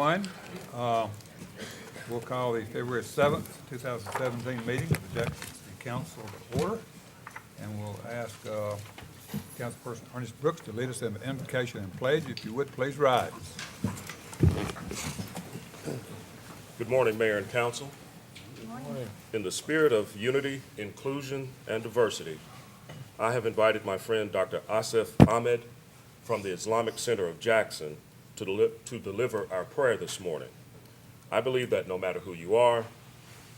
everyone. We'll call the February 7th, 2017 meeting of the Jackson City Council to order. And we'll ask Councilperson Ernest Brooks to lead us in the invocation and pledge. If you would, please rise. Good morning, Mayor and Council. Good morning. In the spirit of unity, inclusion, and diversity, I have invited my friend Dr. Asif Ahmed from the Islamic Center of Jackson to deliver our prayer this morning. I believe that no matter who you are,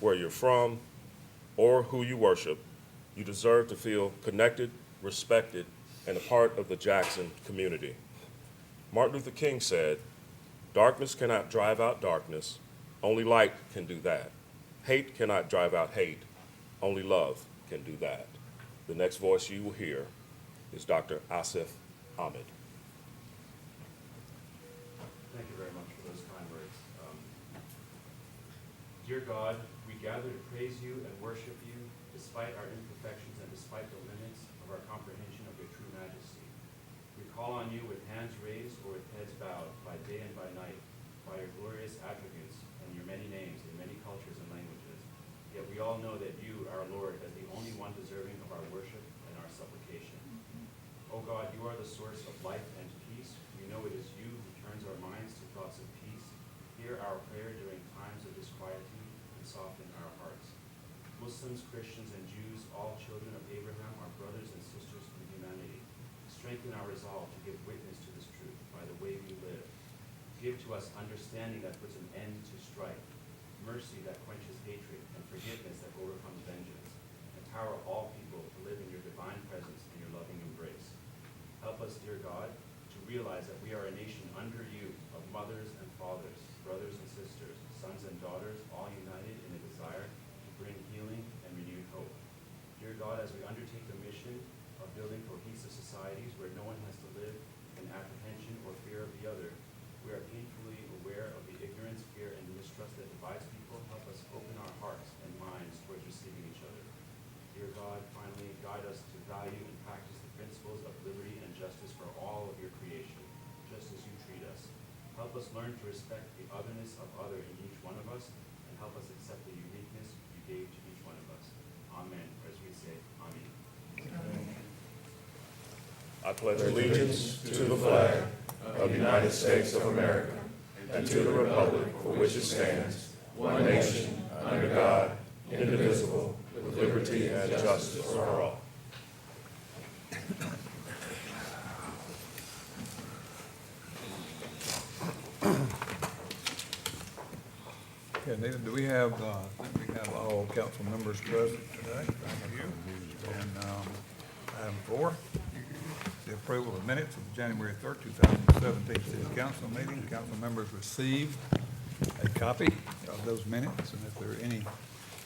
where you're from, or who you worship, you deserve to feel connected, respected, and a part of the Jackson community. Martin Luther King said, "Darkness cannot drive out darkness, only light can do that. Hate cannot drive out hate, only love can do that." The next voice you will hear is Dr. Asif Ahmed. Thank you very much for those kind words. Dear God, we gather to praise you and worship you despite our imperfections and despite the limits of our comprehension of your true majesty. We call on you with hands raised or with heads bowed by day and by night, by your glorious attributes and your many names in many cultures and languages. Yet we all know that you, our Lord, as the only one deserving of our worship and our supplication. O God, you are the source of life and peace. We know it is you who turns our minds to thoughts of peace. Hear our prayer during times of disquietude and soften our hearts. Muslims, Christians, and Jews, all children of Abraham, are brothers and sisters in humanity. Strengthen our resolve to give witness to this truth by the way we live. Give to us understanding that puts an end to strife, mercy that quenches hatred, and forgiveness that overcomes vengeance. Empower all people to live in your divine presence and your loving embrace. Help us, dear God, to realize that we are a nation under you of mothers and fathers, brothers and sisters, sons and daughters, all united in a desire to bring healing and renewed hope. Dear God, as we undertake the mission of building cohesive societies where no one has to live in apprehension or fear of the other, we are painfully aware of the ignorance, fear, and mistrust that divides people. Help us open our hearts and minds towards receiving each other. Dear God, finally, guide us to value and practice the principles of liberty and justice for all of your creation, just as you treat us. Help us learn to respect the otherness of other in each one of us, and help us accept the uniqueness you gave to each one of us. Amen. As we say, Amen. I pledge allegiance to the flag of the United States of America and to the republic for which it stands, one nation, under God, indivisible, with liberty and justice for all. Okay, Nathan, do we have all council members present today? Thank you. And item 4, the approval of minutes of the January 3rd, 2017 City Council meeting. Council members received a copy of those minutes, and if there are any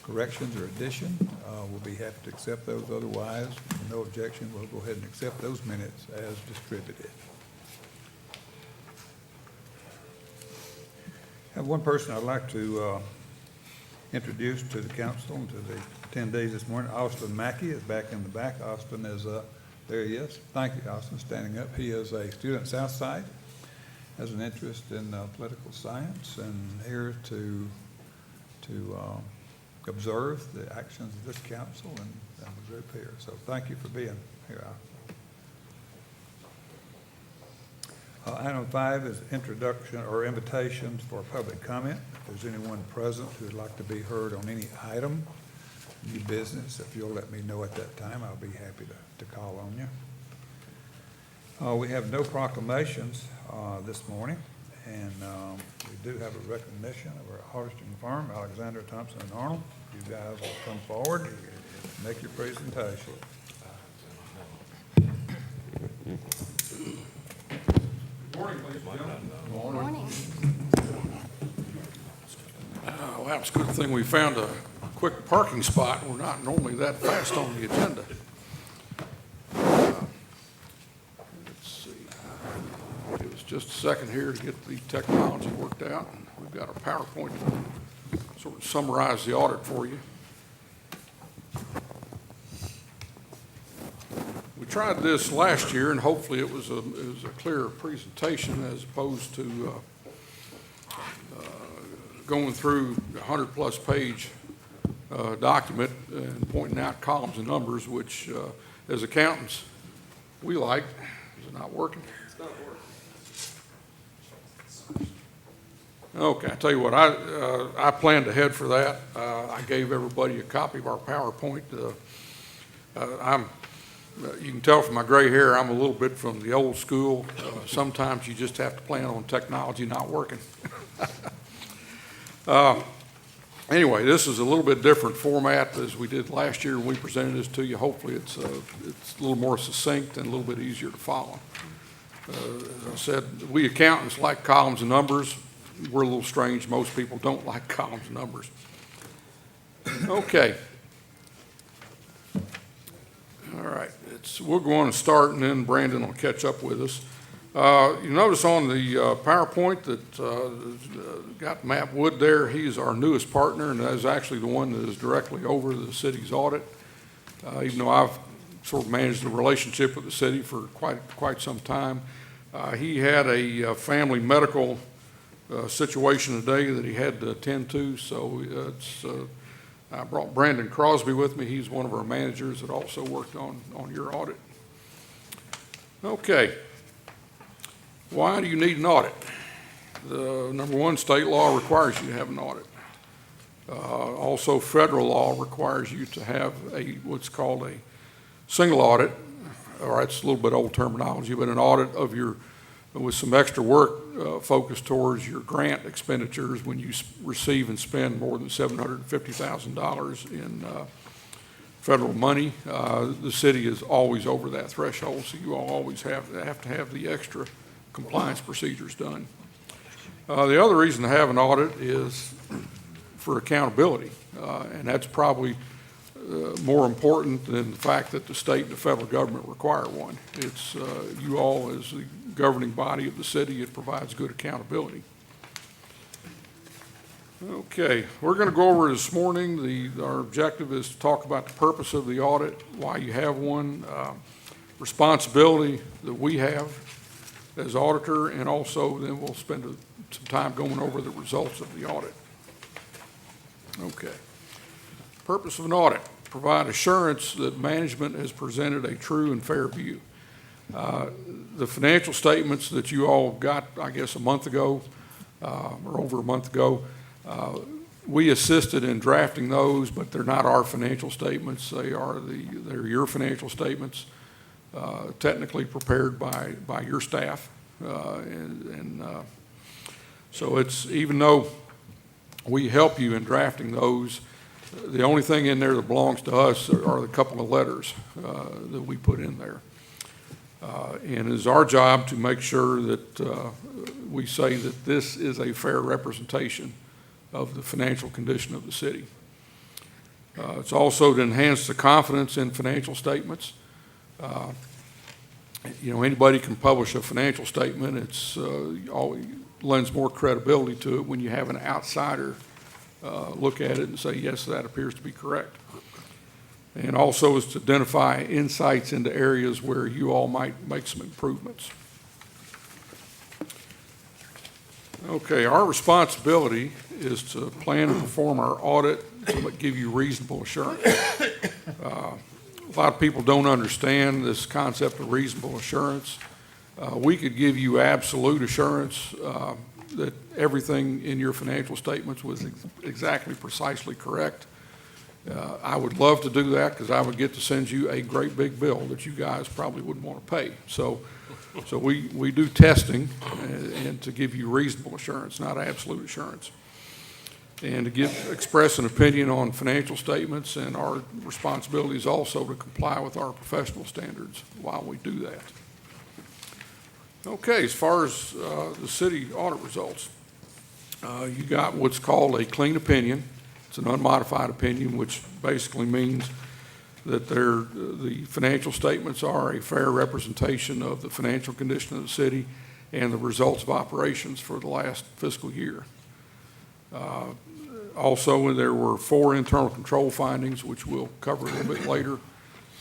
corrections or additions, we'll be happy to accept those. Otherwise, with no objection, we'll go ahead and accept those minutes as distributed. I have one person I'd like to introduce to the council and to the attendees this morning. Austin Mackey is back in the back. Austin is, there he is. Thank you, Austin, standing up. He is a student at Southside, has an interest in political science, and here to observe the actions of this council and the group here. So thank you for being here, Austin. Item 5 is introduction or invitations for public comment. If there's anyone present who would like to be heard on any item, new business, if you'll let me know at that time, I'll be happy to call on you. We have no proclamations this morning, and we do have a recognition of our auditing firm, Alexander Thompson and Arnold. You guys will come forward and make your presentation. Morning, ladies and gentlemen. Morning. Well, that was a good thing we found a quick parking spot. We're not normally that fast on the agenda. Let's see. Give us just a second here to get the technology worked out. We've got a PowerPoint to sort of summarize the audit for you. We tried this last year, and hopefully it was a clearer presentation as opposed to going through a 100-plus page document and pointing out columns and numbers, which as accountants, we like. Is it not working? It's not working. Okay, I tell you what, I planned ahead for that. I gave everybody a copy of our PowerPoint. You can tell from my gray hair, I'm a little bit from the old school. Sometimes you just have to plan on technology not working. Anyway, this is a little bit different format as we did last year when we presented this to you. Hopefully it's a little more succinct and a little bit easier to follow. As I said, we accountants like columns and numbers. We're a little strange. Most people don't like columns and numbers. Okay. All right. We'll go on and start, and then Brandon will catch up with us. You notice on the PowerPoint that got Matt Wood there. He's our newest partner, and that is actually the one that is directly over the city's audit. Even though I've sort of managed the relationship with the city for quite some time, he had a family medical situation today that he had to attend to, so I brought Brandon Crosby with me. He's one of our managers that also worked on your audit. Okay. Why do you need an audit? Number one, state law requires you to have an audit. Also, federal law requires you to have what's called a single audit, or it's a little bit old terminology, but an audit of with some extra work focused towards your grant expenditures when you receive and spend more than $750,000 in federal money. The city is always over that threshold, so you all always have to have the extra compliance procedures done. The other reason to have an audit is for accountability, and that's probably more important than the fact that the state and the federal government require one. It's you all as the governing body of the city, it provides good accountability. Okay, we're going to go over this morning. Our objective is to talk about the purpose of the audit, why you have one, responsibility that we have as auditor, and also then we'll spend some time going over the results of the audit. Okay. Purpose of an audit: provide assurance that management has presented a true and fair view. The financial statements that you all got, I guess, a month ago, or over a month ago, we assisted in drafting those, but they're not our financial statements. They're your financial statements, technically prepared by your staff, so it's, even though we help you in drafting those, the only thing in there that belongs to us are the couple of letters that we put in there. And it's our job to make sure that we say that this is a fair representation of the financial condition of the city. It's also to enhance the confidence in financial statements. Anybody can publish a financial statement. It's always lends more credibility to it when you have an outsider look at it and say, yes, that appears to be correct. And also is to identify insights into areas where you all might make some improvements. Okay, our responsibility is to plan and perform our audit to give you reasonable assurance. A lot of people don't understand this concept of reasonable assurance. We could give you absolute assurance that everything in your financial statements was exactly precisely correct. I would love to do that because I would get to send you a great big bill that you guys probably wouldn't want to pay. So we do testing and to give you reasonable assurance, not absolute assurance. And to express an opinion on financial statements, and our responsibility is also to comply with our professional standards while we do that. Okay, as far as the city audit results, you got what's called a clean opinion. It's an unmodified opinion, which basically means that the financial statements are a fair representation of the financial condition of the city and the results of operations for the last fiscal year. Also, there were 4 internal control findings, which we'll cover a little bit later,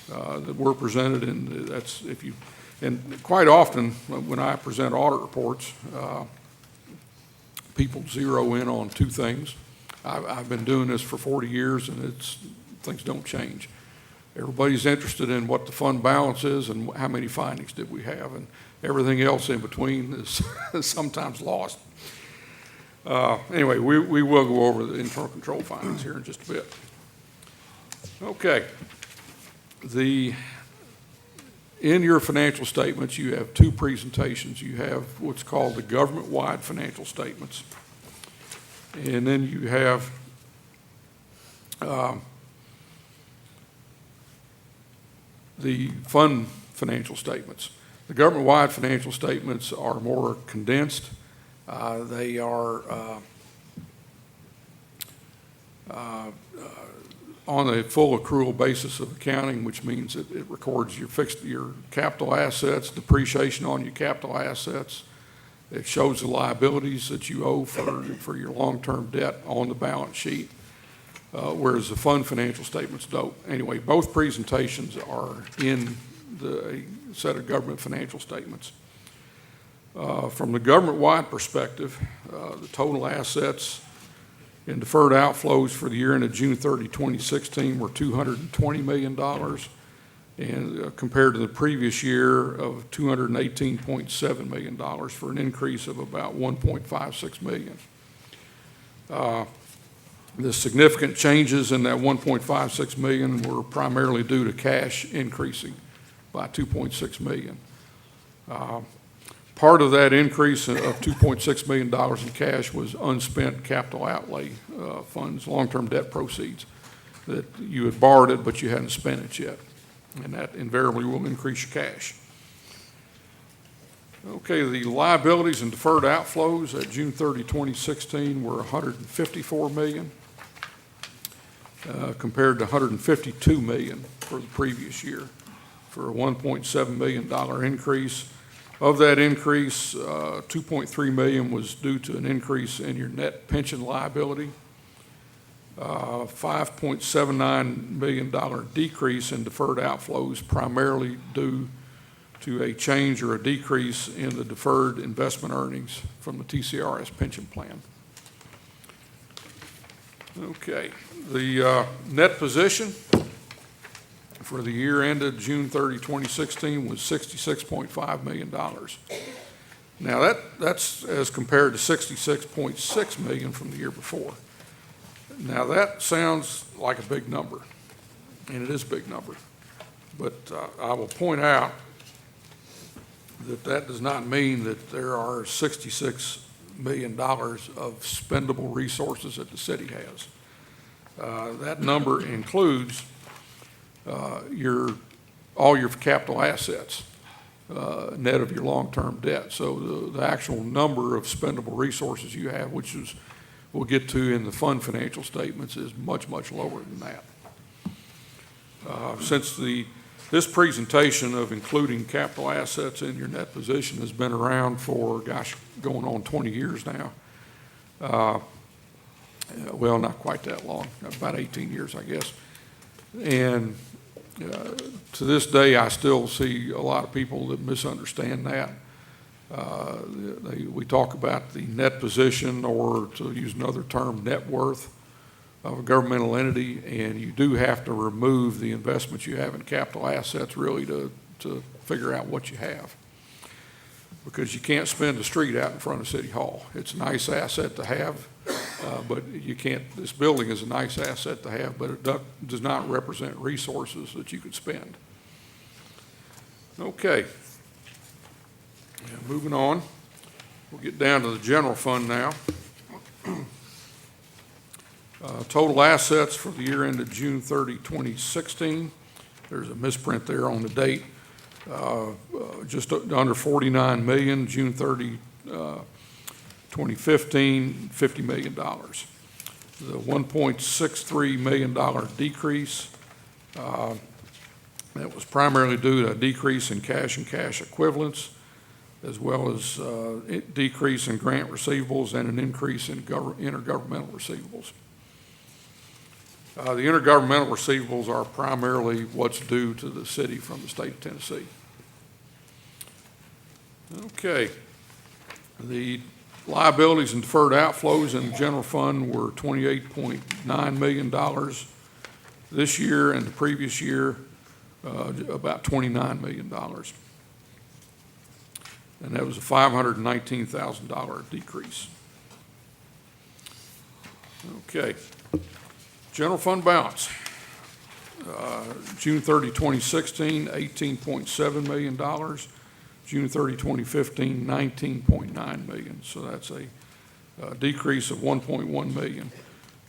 that were presented, and and quite often when I present audit reports, people zero in on two things. I've been doing this for 40 years, and things don't change. Everybody's interested in what the fund balance is and how many findings did we have, and everything else in between is sometimes lost. Anyway, we will go over the internal control findings here in just a bit. Okay. In your financial statements, you have two presentations. You have what's called the government-wide financial statements. And then you have the fund financial statements. The government-wide financial statements are more condensed. They are on a full accrual basis of accounting, which means it records your capital assets, depreciation on your capital assets. It shows the liabilities that you owe for your long-term debt on the balance sheet, whereas the fund financial statements don't. Anyway, both presentations are in a set of government financial statements. From the government-wide perspective, the total assets and deferred outflows for the year ended June 30, 2016 were $220 million, and compared to the previous year of $218.7 million, for an increase of about $1.56 million. The significant changes in that $1.56 million were primarily due to cash increasing by $2.6 million. Part of that increase of $2.6 million in cash was unspent capital outlay funds, long-term debt proceeds, that you had borrowed it, but you hadn't spent it yet. And that invariably will increase your cash. Okay, the liabilities and deferred outflows at June 30, 2016 were $154 million, compared to $152 million for the previous year, for a $1.7 million increase. Of that increase, $2.3 million was due to an increase in your net pension liability. $5.79 million decrease in deferred outflows, primarily due to a change or a decrease in the deferred investment earnings from the TCRS pension plan. Okay, the net position for the year ended June 30, 2016 was $66.5 million. Now that's as compared to $66.6 million from the year before. Now that sounds like a big number, and it is a big number, but I will point out that does not mean that there are $66 million of spendable resources that the city has. That number includes all your capital assets, net of your long-term debt. So the actual number of spendable resources you have, which we'll get to in the fund financial statements, is much, much lower than that. Since this presentation of including capital assets in your net position has been around for, going on 20 years now. Well, not quite that long, about 18 years, I guess. And to this day, I still see a lot of people that misunderstand that. We talk about the net position, or to use another term, net worth of a governmental entity, and you do have to remove the investments you have in capital assets really to figure out what you have. Because you can't spend a street out in front of City Hall. It's a nice asset to have, but you can't, this building is a nice asset to have, but it does not represent resources that you could spend. Okay. Moving on, we'll get down to the general fund now. Total assets for the year ended June 30, 2016. There's a misprint there on the date. Just under 49 million, June 30, 2015, $50 million. The $1.63 million decrease, that was primarily due to a decrease in cash and cash equivalents, as well as a decrease in grant receivables and an increase in intergovernmental receivables. The intergovernmental receivables are primarily what's due to the city from the state of Tennessee. Okay. The Liabilities and deferred outflows in the general fund were $28.9 million this year, and the previous year, about $29 million. And that was a $519,000 decrease. Okay. General fund balance. June 30, 2016, $18.7 million. June 30, 2015, $19.9 million. So that's a decrease of $1.1 million.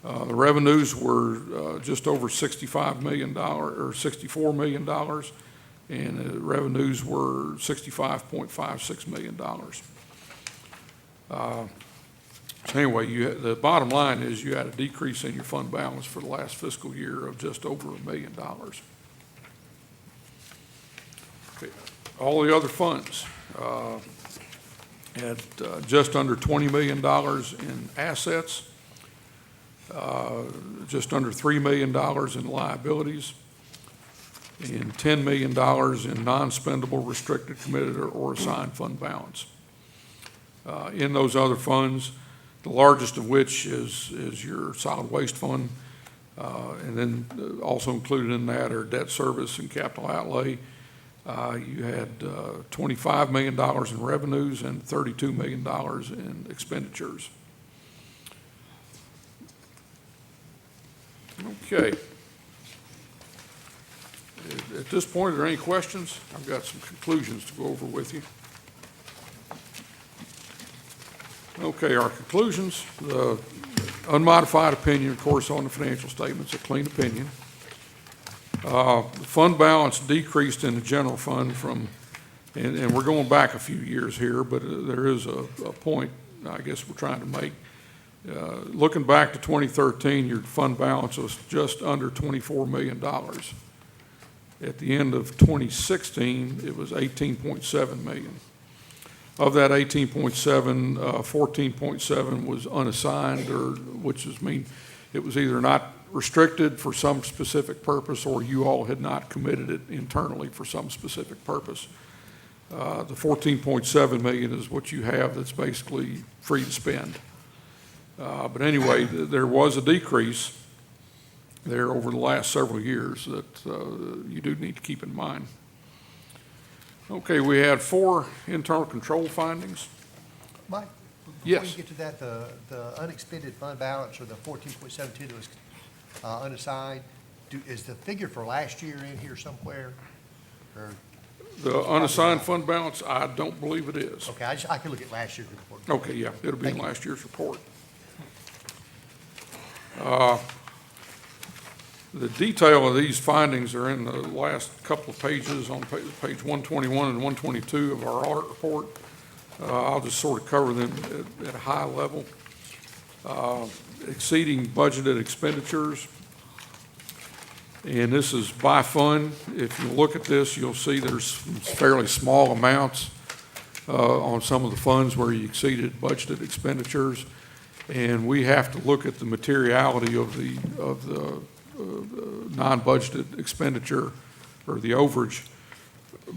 The revenues were just over $65 million, or $64 million, and the revenues were $65.56 million. So anyway, the bottom line is you had a decrease in your fund balance for the last fiscal year of just over $1 million. Okay. All the other funds had just under $20 million in assets, just under $3 million in liabilities, and $10 million in non-spendable, restricted, committed, or assigned fund balance. In those other funds, the largest of which is your solid waste fund, and then also included in that are debt service and capital outlay. You had $25 million in revenues and $32 million in expenditures. Okay. At this point, are there any questions? I've got some conclusions to go over with you. Okay, our conclusions. The unmodified opinion, of course, on the financial statements, a clean opinion. The fund balance decreased in the general fund from, and we're going back a few years here, but there is a point I guess we're trying to make. Looking back to 2013, your fund balance was just under $24 million. At the end of 2016, it was $18.7 million. Of that 18.7, 14.7 was unassigned, or which is mean it was either not restricted for some specific purpose, or you all had not committed it internally for some specific purpose. The 14.7 million is what you have that's basically free to spend. But anyway, there was a decrease there over the last several years that you do need to keep in mind. Okay, we had 4 internal control findings. Mike? Yes. Before you get to that, the unexpended fund balance, or the 14.72 that was unassigned, is the figure for last year in here somewhere? Or, The unassigned fund balance, I don't believe it is. okay, I can look at last year's report. Okay, yeah, it'll be in Thank you. last year's report. The detail of these findings are in the last couple of pages on page 121 and 122 of our audit report. I'll just sort of cover them at a high level. Exceeding budgeted expenditures, and this is by fund. If you look at this, you'll see there's fairly small amounts on some of the funds where you exceeded budgeted expenditures, and we have to look at the materiality of the non-budgeted expenditure or the overage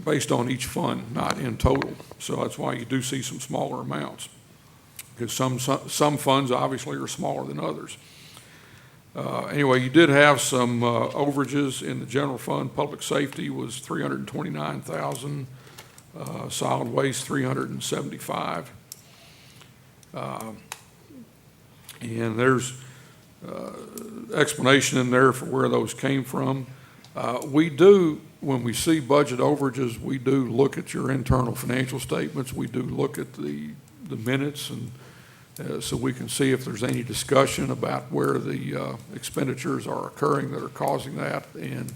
based on each fund, not in total. So that's why you do see some smaller amounts, because some funds obviously are smaller than others. Anyway, you did have some overages in the general fund. Public safety was $329,000, solid waste $375,000, and there's explanation in there for where those came from. We do, when we see budget overages, we do look at your internal financial statements. We do look at the minutes, and so we can see if there's any discussion about where the expenditures are occurring that are causing that. And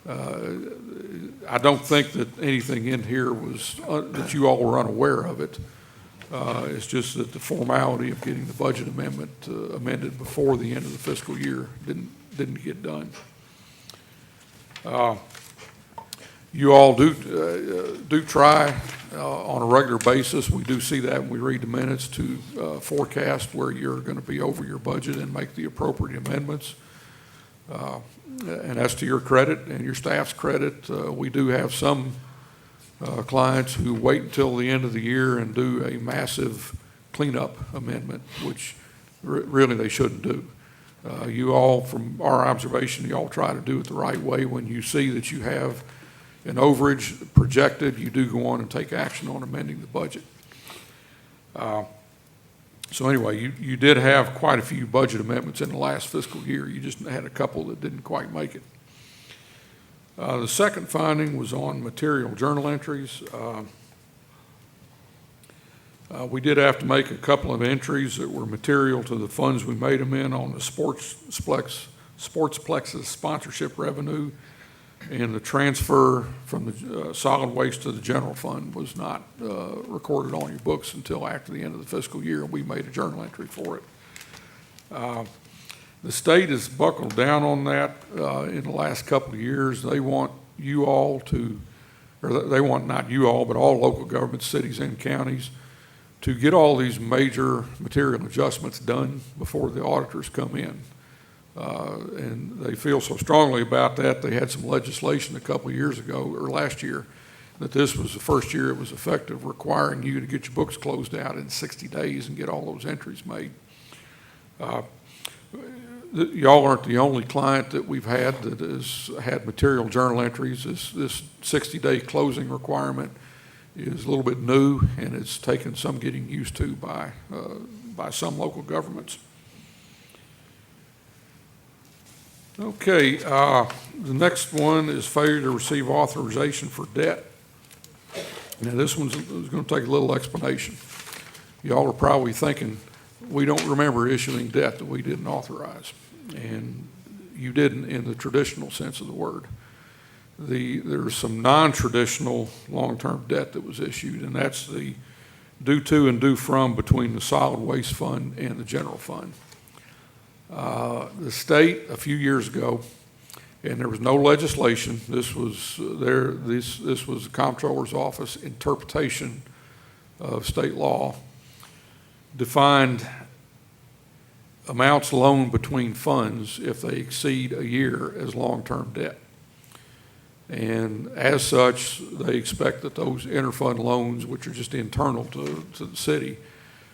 I don't think that anything in here was that you all were unaware of it. It's just that the formality of getting the budget amendment amended before the end of the fiscal year didn't get done. You all do try on a regular basis. We do see that when we read the minutes to forecast where you're going to be over your budget and make the appropriate amendments. And that's to your credit and your staff's credit. We do have some clients who wait until the end of the year and do a massive cleanup amendment, which really they shouldn't do. You all, from our observation, you all try to do it the right way. When you see that you have an overage projected, you do go on and take action on amending the budget. So anyway, you did have quite a few budget amendments in the last fiscal year. You just had a couple that didn't quite make it. The second finding was on material journal entries. We did have to make a couple of entries that were material to the funds we made them in on the Sportsplex's sponsorship revenue, and the transfer from the solid waste to the general fund was not recorded on your books until after the end of the fiscal year, and we made a journal entry for it. The state has buckled down on that in the last couple of years. They want you all to, or they want not you all, but all local governments, cities and counties, to get all these major material adjustments done before the auditors come in. And they feel so strongly about that, they had some legislation a couple of years ago, or last year, that this was the first year it was effective, requiring you to get your books closed out in 60 days and get all those entries made. Y'all aren't the only client that we've had that has had material journal entries. This 60-day closing requirement is a little bit new, and it's taken some getting used to by some local governments. Okay, the next one is failure to receive authorization for debt. Now, this one's going to take a little explanation. Y'all are probably thinking, we don't remember issuing debt that we didn't authorize, and you didn't in the traditional sense of the word. There's some non-traditional long-term debt that was issued, and that's the due to and due from between the solid waste fund and the general fund. The state, a few years ago, and there was no legislation, this was the comptroller's office interpretation of state law, defined amounts loaned between funds if they exceed a year as long-term debt. And as such, they expect that those interfund loans, which are just internal to the city,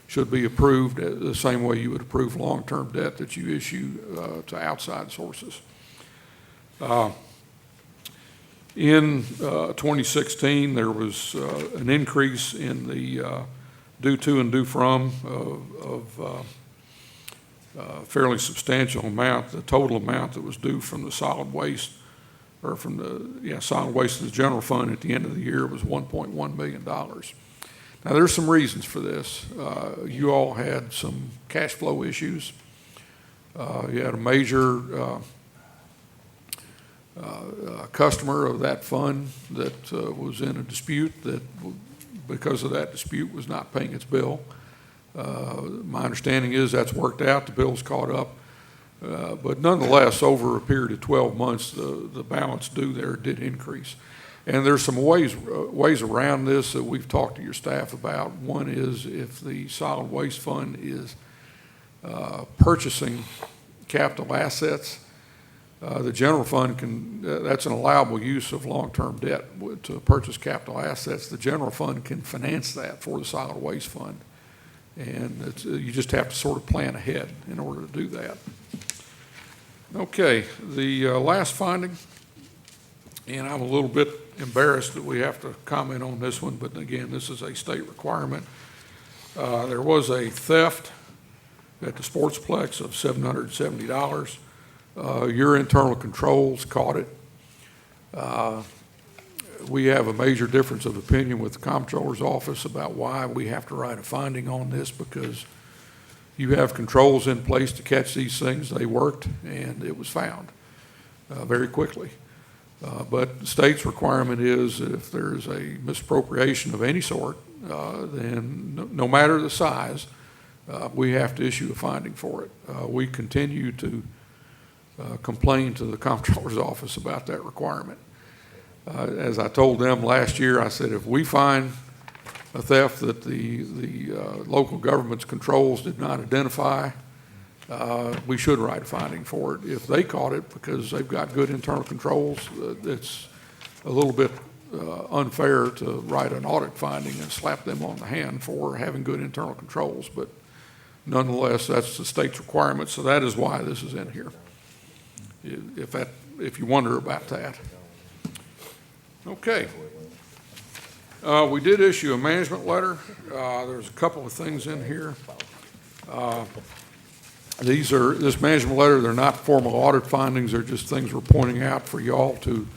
should be approved the same way you would approve long-term debt that you issue to outside sources. In 2016, there was an increase in the due to and due from of fairly substantial amount. The total amount that was due from the solid waste, or from the solid waste to the general fund at the end of the year was $1.1 million. Now, there's some reasons for this. You all had some cash flow issues. You had a major customer of that fund that was in a dispute that, because of that dispute, was not paying its bill. My understanding is that's worked out. The bill's caught up. But nonetheless, over a period of 12 months, the balance due there did increase. And there's some ways around this that we've talked to your staff about. One is if the solid waste fund is purchasing capital assets, the general fund can, that's an allowable use of long-term debt to purchase capital assets. The general fund can finance that for the solid waste fund. And you just have to sort of plan ahead in order to do that. Okay, the last finding, and I'm a little bit embarrassed that we have to comment on this one, but again, this is a state requirement. There was a theft at the Sportsplex of $770. Your internal controls caught it. We have a major difference of opinion with the comptroller's office about why we have to write a finding on this, because you have controls in place to catch these things. They worked, and it was found very quickly. But the state's requirement is that if there's a misappropriation of any sort, then no matter the size, we have to issue a finding for it. We continue to complain to the comptroller's office about that requirement. As I told them last year, I said, if we find a theft that the local government's controls did not identify, we should write a finding for it. If they caught it because they've got good internal controls, it's a little bit unfair to write an audit finding and slap them on the hand for having good internal controls, but nonetheless, that's the state's requirement, so that is why this is in here. If you wonder about that. Okay. We did issue a management letter. There's a couple of things in here. This management letter, they're not formal audit findings, they're just things we're pointing out for y'all to,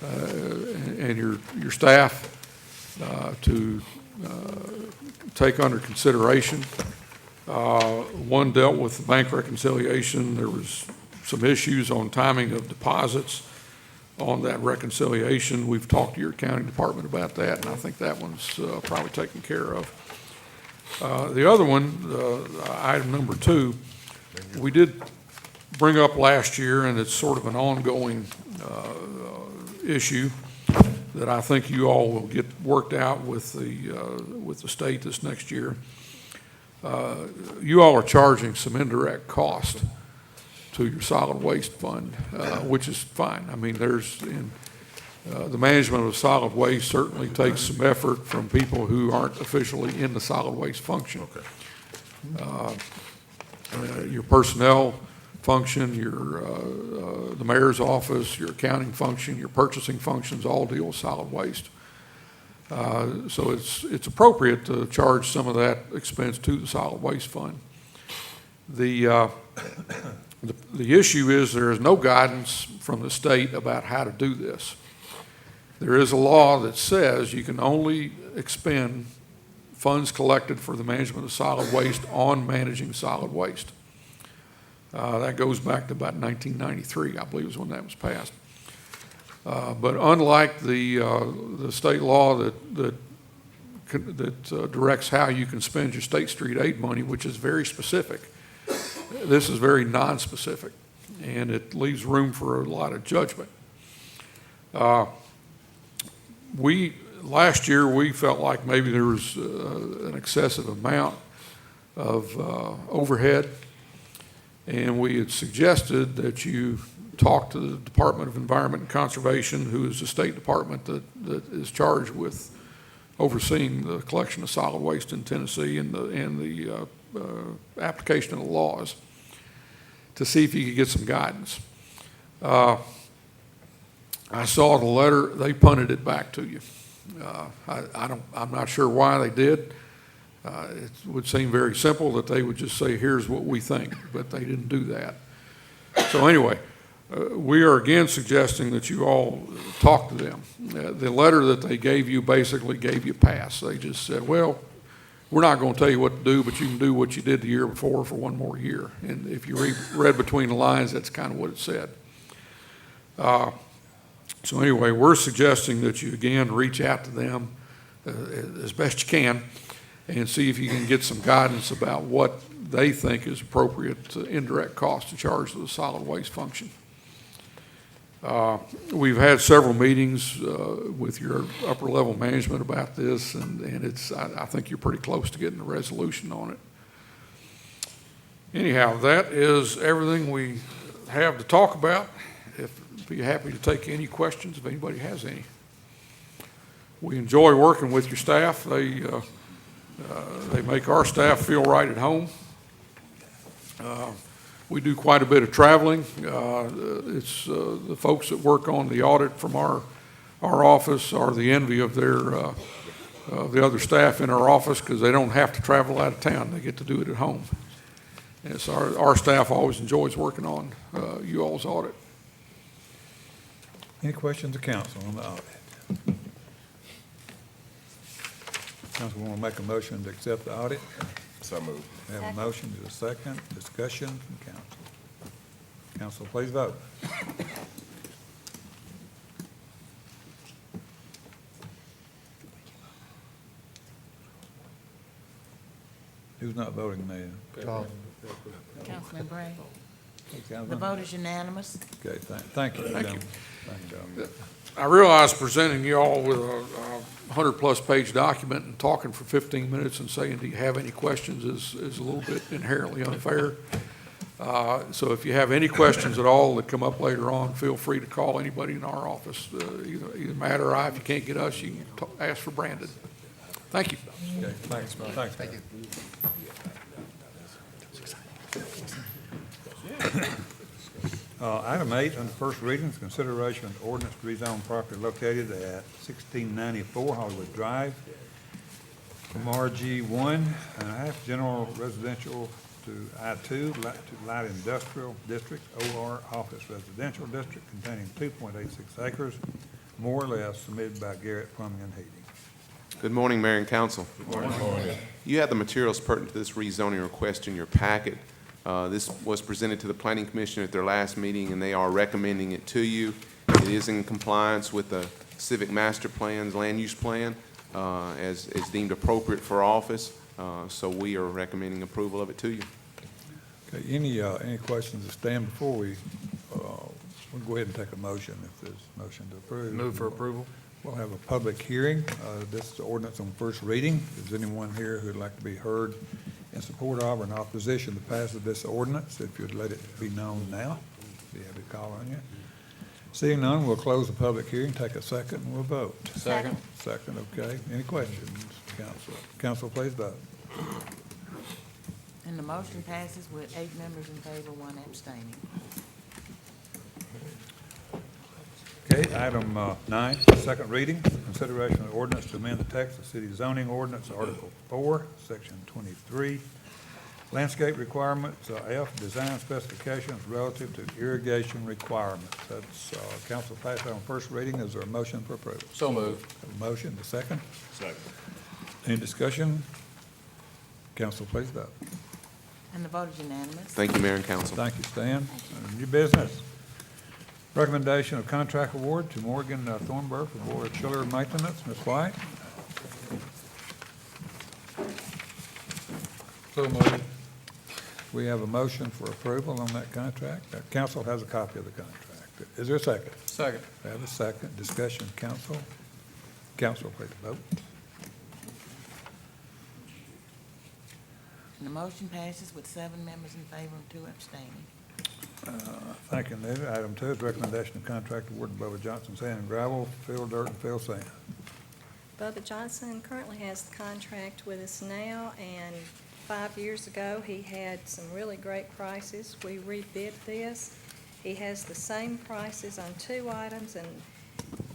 and your staff to take under consideration. One dealt with the bank reconciliation. There was some issues on timing of deposits on that reconciliation. We've talked to your accounting department about that, and I think that one's probably taken care of. The other one, item number 2, we did bring up last year, and it's sort of an ongoing issue that I think you all will get worked out with the state this next year. You all are charging some indirect cost to your solid waste fund, which is fine. I mean, the management of solid waste certainly takes some effort from people who aren't officially in the solid waste function. Your personnel function, the mayor's office, your accounting function, your purchasing functions all deal with solid waste. So it's appropriate to charge some of that expense to the solid waste fund. The issue is there is no guidance from the state about how to do this. There is a law that says you can only expend funds collected for the management of solid waste on managing solid waste. That goes back to about 1993, I believe, is when that was passed. But unlike the state law that directs how you can spend your State Street aid money, which is very specific, this is very non-specific, and it leaves room for a lot of judgment. Last year, we felt like maybe there was an excessive amount of overhead, and we had suggested that you talk to the Department of Environment and Conservation, who is the state department that is charged with overseeing the collection of solid waste in Tennessee and the application of the laws, to see if you could get some guidance. I saw the letter, they punted it back to you. I'm not sure why they did. It would seem very simple that they would just say, here's what we think, but they didn't do that. So anyway, we are again suggesting that you all talk to them. The letter that they gave you basically gave you a pass. They just said, well, we're not going to tell you what to do, but you can do what you did the year before for one more year. And if you read between the lines, that's kind of what it said. So anyway, we're suggesting that you again reach out to them as best you can and see if you can get some guidance about what they think is appropriate indirect cost to charge to the solid waste function. We've had several meetings with your upper level management about this, and I think you're pretty close to getting a resolution on it. Anyhow, that is everything we have to talk about. Be happy to take any questions if anybody has any. We enjoy working with your staff. They make our staff feel right at home. We do quite a bit of traveling. It's the folks that work on the audit from our office are the envy of the other staff in our office, because they don't have to travel out of town. They get to do it at home. And so our staff always enjoys working on you all's audit. Any questions of council on the audit? Council want to make a motion to accept the audit? So moved. We have a motion to a second. Discussion from council. Council, please vote. Who's not voting, Mayor? Councilman Bray. Hey, The Councilman? vote is unanimous. Okay, thank you. Thank you. gentlemen. Thank you, gentlemen. I realize presenting you all with a 100-plus page document and talking for 15 minutes and saying, do you have any questions is a little bit inherently unfair. So if you have any questions at all that come up later on, feel free to call anybody in our office, either Matt or I. If you can't get us, you can ask for Brandon. Thank you. Okay, thanks, thanks. Thank you. Item 8, under first reading, is consideration of ordinance to rezone property located at 1694 Hollywood Drive from RG1.5 General Residential to I2 Light Industrial District, OR Office Residential District containing 2.86 acres, more or less, submitted by Garrett Plumbing and Heating. Good morning, Mayor and Council. You have the materials pertinent to this rezoning request in your packet. This was presented to the Planning Commission at their last meeting, and they are recommending it to you. It is in compliance with the Civic Master Plan's land use plan as deemed appropriate for office, so we are recommending approval of it to you. Okay, any questions that stand before we'll go ahead and take a motion if there's a motion to approve. Move for approval. We'll have a public hearing. This is the ordinance on first reading. Is anyone here who'd like to be heard in support of or in opposition to the passage of this ordinance? If you'd let it be known now, be happy to call on you. Seeing none, we'll close the public hearing, take a second, and we'll vote. Second. Second, okay. Any questions, council? Council, please vote. And the motion passes with 8 members in favor, 1 abstaining. Okay, item 9, second reading, consideration of ordinance to amend the text of city zoning ordinance, Article 4, Section 23, landscape requirements, F, design specifications relative to irrigation requirements. That's council passed on first reading. Is there a motion for approval? So moved. A motion, a second. Second. Any discussion? Council, please vote. And the vote is unanimous. Thank you, Mayor and Council. Thank you, Stan. New business. Recommendation of contract award to Morgan Thornburg for boiler chiller maintenance. Ms. White? So moved. We have a motion for approval on that contract. Council has a copy of the contract. Is there a second? Second. We have a second. Discussion, council. Council, please vote. And the motion passes with 7 members in favor and 2 abstaining. Thank you, Nita. Item 2 is recommendation of contract award to Bubba Johnson Sand and Gravel, fill dirt and fill sand. Bubba Johnson currently has the contract with us now, and 5 years ago, he had some really great prices. We rebid this. He has the same prices on 2 items and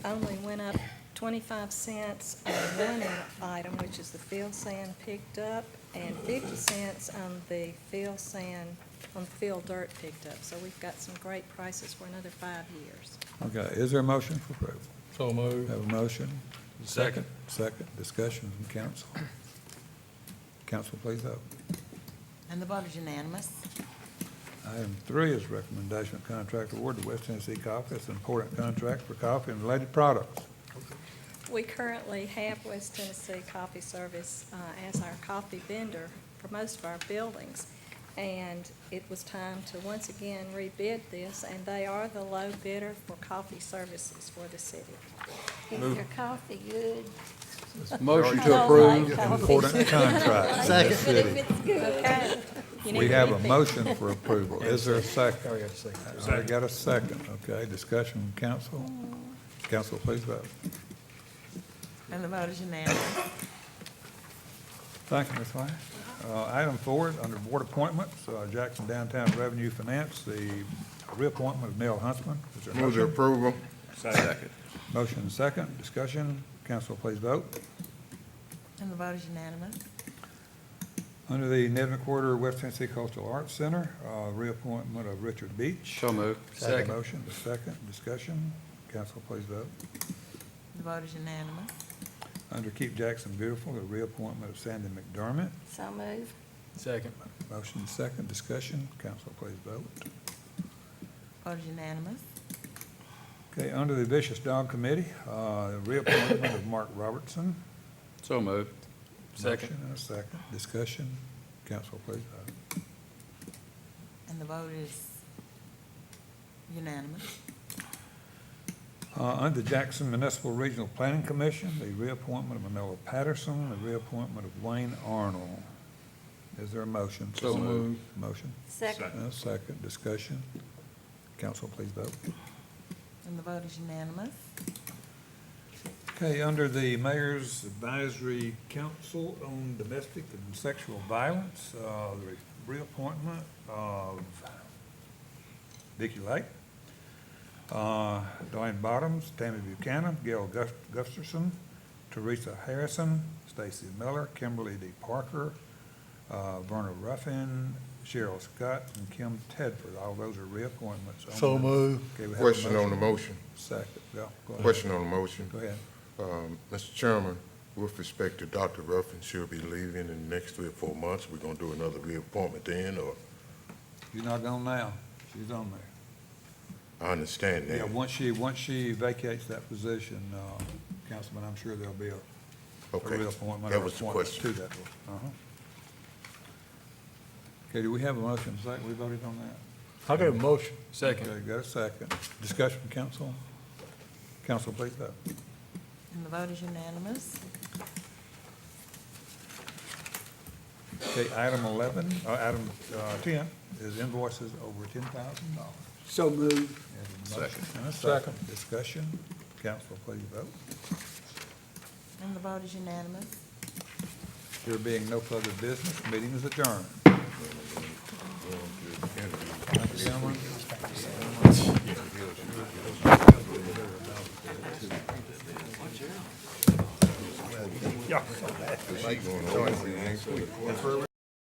only went up 25 cents on one item, which is the fill sand picked up, and 50 cents on the fill sand, on fill dirt picked up. So we've got some great prices for another 5 years. Okay, is there a motion for approval? So moved. Have a motion? Second. Second. Discussion from council. Council, please vote. And the vote is unanimous. Item 3 is recommendation of contract award to West Tennessee Coffee. It's an important contract for coffee and related products. We currently have West Tennessee Coffee Service as our coffee vendor for most of our buildings. And it was time to once again rebid this, and they are the low bidder for coffee services for the city. Is your coffee good? Motion I to don't approve. like coffee. Important contract in Second. this But city. if it's good. Okay. You need We to have a repeat. motion for approval. Is there a second? got a second. I got a second. Okay, discussion from council. Council, please vote. And the vote is unanimous. Thank you, Ms. White. Item 4 is under board appointments, Jackson Downtown Revenue Finance, the reappointment of Neil Huntsman. Is there a motion? approval. Second. Motion and second. Discussion. Council, please vote. And the vote is unanimous. Under the Ned McWhorter West Tennessee Cultural Arts Center, reappointment of Richard Beach. So moved. Have a motion, a second. Discussion. Council, please vote. The vote is unanimous. Under Keep Jackson Beautiful, the reappointment of Sandy McDermott. So move. Second. Motion second, discussion. Council, please vote. Vote is unanimous. Okay, under the Vicious Dog Committee, reappointment of Mark Robertson. So moved. Second. Motion and a second, discussion. Council, please vote. And the vote is unanimous. Under Jackson Municipal Regional Planning Commission, the reappointment of Manila Patterson, the reappointment of Wayne Arnold. Is there a motion? So moved. Motion? Second. A second. Discussion? Council, please vote. And the vote is unanimous. Okay, under the Mayor's Advisory Council on Domestic and Sexual Violence, the reappointment of Vicki Lake, Dwayne Bottoms, Tammy Buchanan, Gail Gustafson, Teresa Harrison, Stacy Miller, Kimberly D. Parker, Verna Ruffin, Cheryl Scott, and Kim Tedford. All those are reappointments. So moved. Okay, we have a Question on the motion. Second, go ahead. Question on the motion. Go ahead. Mr. Chairman, with respect to Dr. Ruffin, she'll be leaving in the next 3 or 4 months. We're gonna do another reappointment then, or, She's not gone now. She's on there. I understand Yeah, that. once she vacates that position, Councilman, I'm sure there'll be a Okay, reappointment. that or was the appointment question. To that. Okay, do we have a motion? Second, we voted on that? I got a motion. Second. Okay, got a second. Discussion, council? Council, please vote. And the vote is unanimous. Okay, item 11, item 10 is invoices over $10,000. So moved. Second. And a second. Discussion, council, please vote. And the vote is unanimous. There being no further business, meeting is adjourned. Thank you, gentlemen. She going over, ain't she?